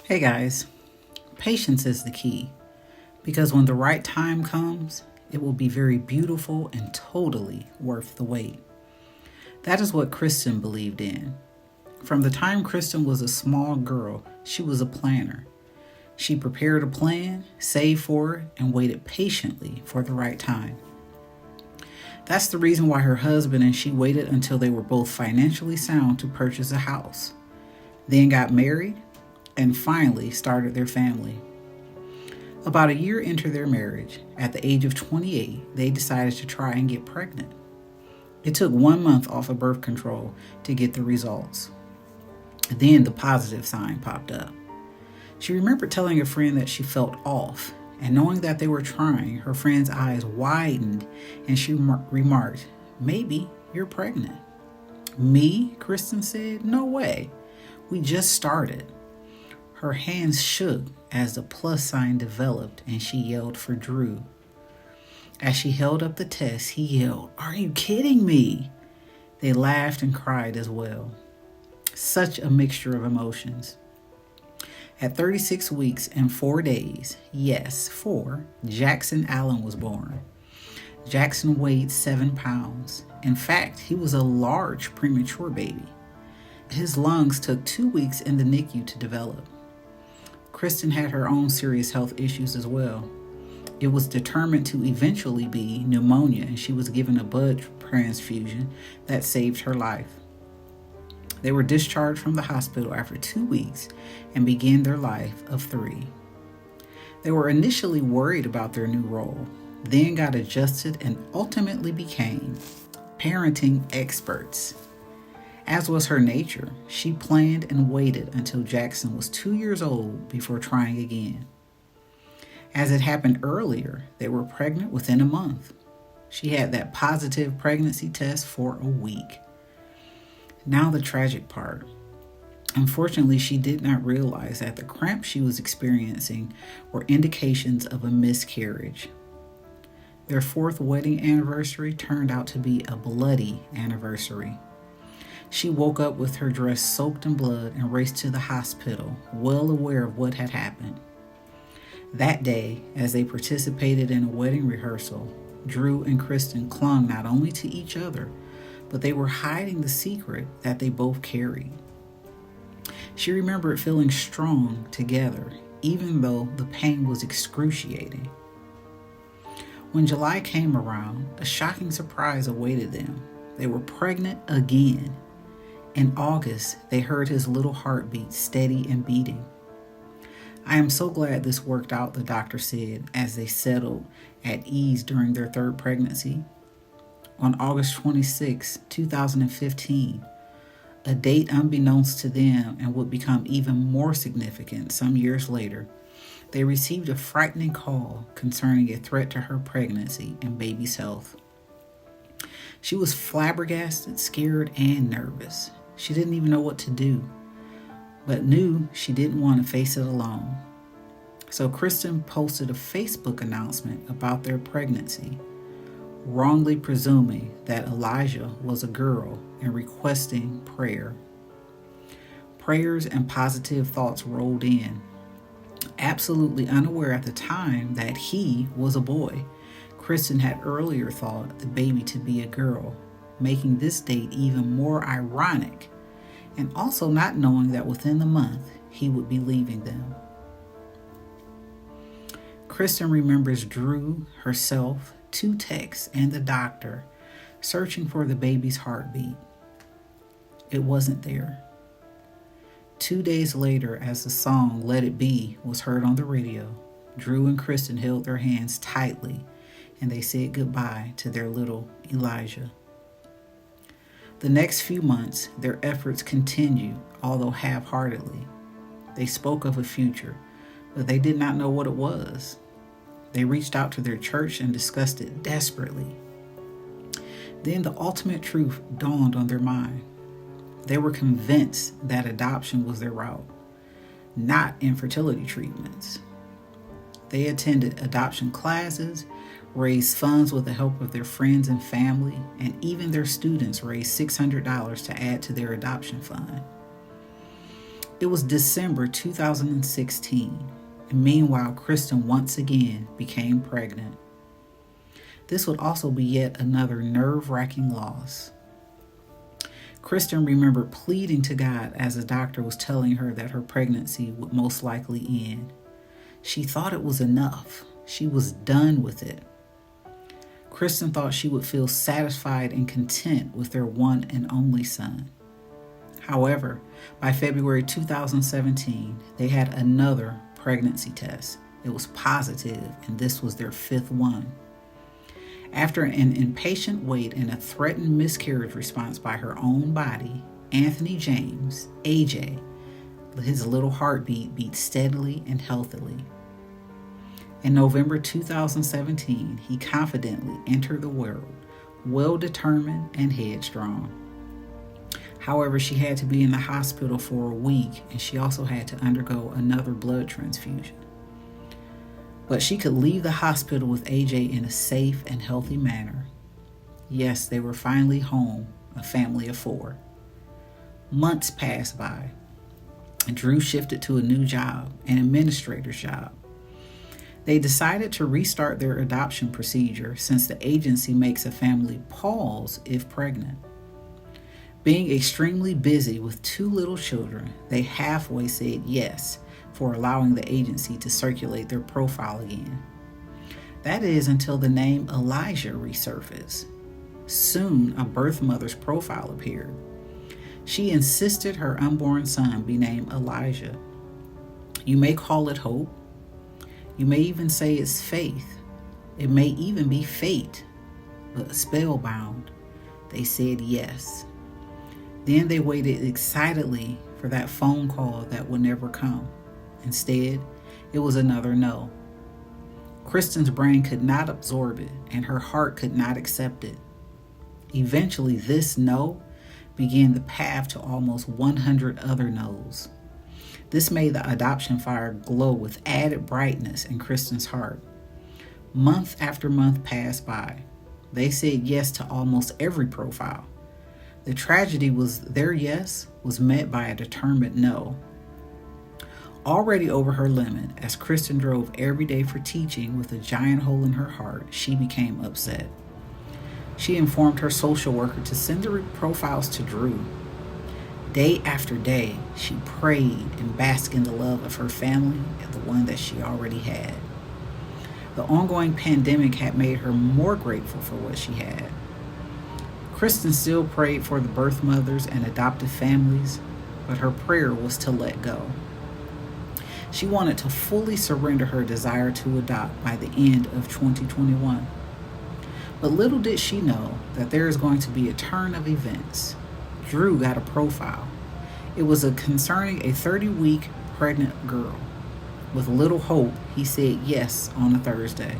Hey guys, patience is the key because when the right time comes, it will be very beautiful and totally worth the wait. That is what Kristen believed in. From the time Kristen was a small girl, she was a planner. She prepared a plan, saved for it, and waited patiently for the right time. That's the reason why her husband and she waited until they were both financially sound to purchase a house, then got married, and finally started their family. About a year into their marriage, at the age of 28, they decided to try and get pregnant. It took 1 month off of birth control to get the results. Then the positive sign popped up. She remembered telling a friend that she felt off, and knowing that they were trying, her friend's eyes widened and she remarked, "Maybe you're pregnant." "Me?" Kristen said. "No way. We just started." Her hands shook as the plus sign developed and she yelled for Drew. As she held up the test, he yelled, "Are you kidding me?" They laughed and cried as well. Such a mixture of emotions. At 36 weeks and 4 days, yes, 4, Jackson Allen was born. Jackson weighed 7 pounds. In fact, he was a large premature baby. His lungs took 2 weeks in the NICU to develop. Kristen had her own serious health issues as well. It was determined to eventually be pneumonia, and she was given a blood transfusion that saved her life. They were discharged from the hospital after 2 weeks and began their life of 3. They were initially worried about their new role, then got adjusted and ultimately became parenting experts. As was her nature, she planned and waited until Jackson was 2 years old before trying again. As it happened earlier, they were pregnant within a month. She had that positive pregnancy test for a week. Now the tragic part. Unfortunately, she did not realize that the cramps she was experiencing were indications of a miscarriage. Their 4th wedding anniversary turned out to be a bloody anniversary. She woke up with her dress soaked in blood and raced to the hospital, well aware of what had happened. That day, as they participated in a wedding rehearsal, Drew and Kristen clung not only to each other, but they were hiding the secret that they both carried. She remembered feeling strong together, even though the pain was excruciating. When July came around, a shocking surprise awaited them. They were pregnant again. In August, they heard his little heartbeat steady and beating. "I am so glad this worked out," the doctor said as they settled at ease during their 3rd pregnancy. On August 26, 2015, a date unbeknownst to them and would become even more significant some years later, they received a frightening call concerning a threat to her pregnancy and baby's health. She was flabbergasted, scared, and nervous. She didn't even know what to do, but knew she didn't want to face it alone. So Kristen posted a Facebook announcement about their pregnancy, wrongly presuming that Eliza was a girl and requesting prayer. Prayers and positive thoughts rolled in, absolutely unaware at the time that he was a boy. Kristen had earlier thought the baby to be a girl, making this date even more ironic, and also not knowing that within the month he would be leaving them. Kristen remembers Drew, herself, 2 texts, and the doctor searching for the baby's heartbeat. It wasn't there. 2 days later, as the song "Let It Be" was heard on the radio, Drew and Kristen held their hands tightly and they said goodbye to their little Elijah. The next few months, their efforts continued, although half-heartedly. They spoke of a future, but they did not know what it was. They reached out to their church and discussed it desperately. Then the ultimate truth dawned on their mind. They were convinced that adoption was their route, not infertility treatments. They attended adoption classes, raised funds with the help of their friends and family, and even their students raised $600 to add to their adoption fund. It was December 2016, and meanwhile, Kristen once again became pregnant. This would also be yet another nerve-wracking loss. Kristen remembered pleading to God as the doctor was telling her that her pregnancy would most likely end. She thought it was enough. She was done with it. Kristen thought she would feel satisfied and content with their one and only son. However, by February 2017, they had another pregnancy test. It was positive, and this was their fifth one. After an impatient wait and a threatened miscarriage response by her own body, Anthony James, AJ, his little heartbeat beat steadily and healthily. In November 2017, he confidently entered the world, well-determined and headstrong. However, she had to be in the hospital for a week, and she also had to undergo another blood transfusion. But she could leave the hospital with AJ in a safe and healthy manner. Yes, they were finally home, a family of 4. Months passed by, and Drew shifted to a new job, an administrator's job. They decided to restart their adoption procedure since the agency makes a family pause if pregnant. Being extremely busy with 2 little children, they halfway said yes for allowing the agency to circulate their profile again. That is until the name Eliza resurfaced. Soon, a birth mother's profile appeared. She insisted her unborn son be named Eliza. You may call it hope. You may even say it's faith. It may even be fate. But spellbound, they said yes. Then they waited excitedly for that phone call that would never come. Instead, it was another no. Kristen's brain could not absorb it, and her heart could not accept it. Eventually, this no began the path to almost 100 other no's. This made the adoption fire glow with added brightness in Kristen's heart. Month after month passed by. They said yes to almost every profile. The tragedy was their yes was met by a determined no. Already over her limit, as Kristen drove every day for teaching with a giant hole in her heart, she became upset. She informed her social worker to send the profiles to Drew. Day after day, she prayed and basked in the love of her family and the one that she already had. The ongoing pandemic had made her more grateful for what she had. Kristen still prayed for the birth mothers and adoptive families, but her prayer was to let go. She wanted to fully surrender her desire to adopt by the end of 2021. But little did she know that there is going to be a turn of events. Drew got a profile. It was concerning a 30-week pregnant girl. With little hope, he said yes on a Thursday.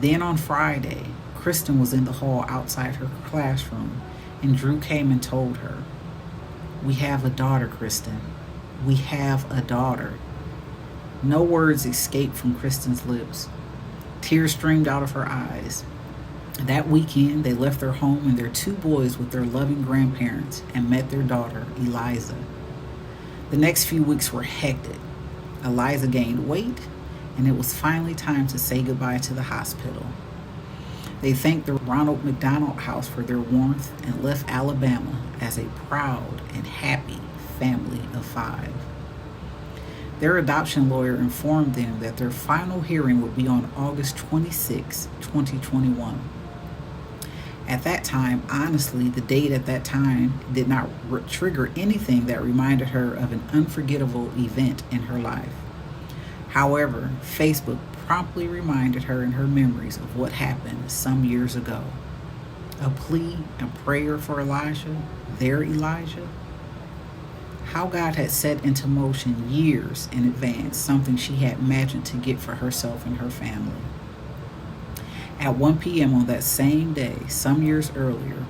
Then on Friday, Kristen was in the hall outside her classroom, and Drew came and told her, "We have a daughter, Kristen. We have a daughter." No words escaped from Kristen's lips. Tears streamed out of her eyes. That weekend, they left their home and their 2 boys with their loving grandparents and met their daughter, Eliza. The next few weeks were hectic. Eliza gained weight, and it was finally time to say goodbye to the hospital. They thanked the Ronald McDonald House for their warmth and left Alabama as a proud and happy family of 5. Their adoption lawyer informed them that their final hearing would be on August 26, 2021. At that time, honestly, the date at that time did not trigger anything that reminded her of an unforgettable event in her life. However, Facebook promptly reminded her in her memories of what happened some years ago. A plea and prayer for Elijah, their Elijah. How God had set into motion years in advance something she had imagined to get for herself and her family. At 1 p.m. on that same day, some years earlier,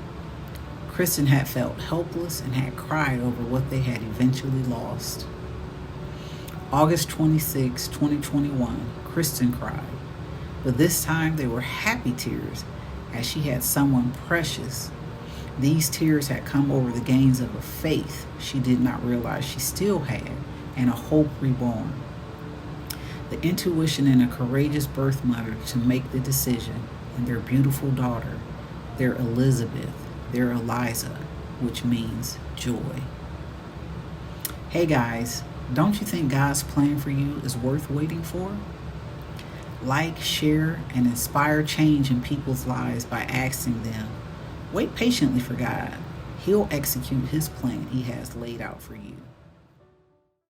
Kristen had felt helpless and had cried over what they had eventually lost. August 26, 2021, Kristen cried, but this time they were happy tears as she had someone precious, These tears had come over the gains of a faith she did not realize she still had, and a hope reborn. The intuition in a courageous birth mother to make the decision, and their beautiful daughter, their Elizabeth, their Eliza, which means joy. Hey guys, don't you think God's plan for you is worth waiting for? Like, share, and inspire change in people's lives by asking them, wait patiently for God. He'll execute his plan he has laid out for you.